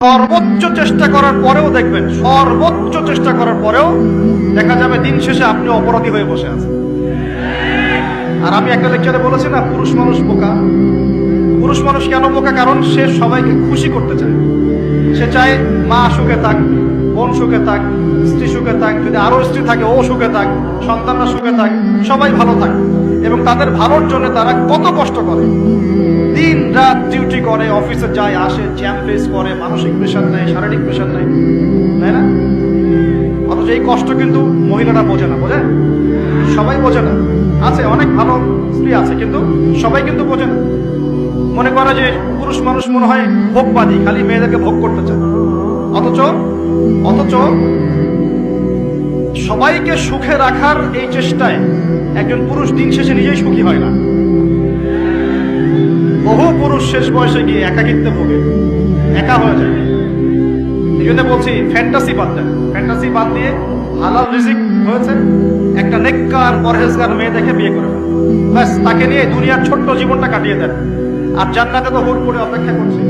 সর্বোচ্চ চেষ্টা করার পরেও দেখবেন, সর্বোচ্চ চেষ্টা করার পরেও দেখা যাবে দিন শেষে আপনি অপরাধী হয়ে বসে আছেন। আর আমি একটা লেকচারে বলেছি না, পুরুষ মানুষ বোকা। পুরুষ মানুষ কেন বোকা? কারণ সে সবাইকে খুশি করতে চায়। সে চায় মা সুখে থাক, বোন সুখে থাক, স্ত্রী সুখে থাক, যদি আরো স্ত্রী থাকে ও সুখে থাক, সন্তানরা সুখে থাক, সবাই ভালো থাক। এবং তাদের ভালোর জন্য তারা কত কষ্ট করে, দিন রাত ডিউটি করে, অফিসে যায় আসে, জ্যাম ফেস করে, মানসিক প্রেশার নেয়, শারীরিক প্রেশার নেয়, তাই না? অথচ এই কষ্ট কিন্তু মহিলারা বোঝে না। বোঝে? সবাই বোঝে না। আছে অনেক ভালো স্ত্রী আছে, কিন্তু সবাই কিন্তু বোঝে না। মনে করে যে পুরুষ মানুষ মনে হয় ভোগবাদী, খালি মেয়েদেরকে ভোগ করতে চায়। অথচ অথচ সবাইকে সুখে রাখার এই চেষ্টায় একজন পুরুষ দিন শেষে নিজেই সুখী হয় না। বহু পুরুষ শেষ বয়সে গিয়ে একাকিত্বে ভোগে, একা হয়ে যায়। এই জন্য বলছি, ফ্যান্টাসি বাদ দেন। ফ্যান্টাসি বাদ দিয়ে হালাল রিজিক হয়েছে, একটা নেককার পরহেজগার মেয়ে দেখে বিয়ে করে ফেলেন। ব্যাস, তাকে নিয়ে দুনিয়ার ছোট্ট জীবনটা কাটিয়ে দেন, আর জান্নাতে তো হুট করে অপেক্ষা করছে।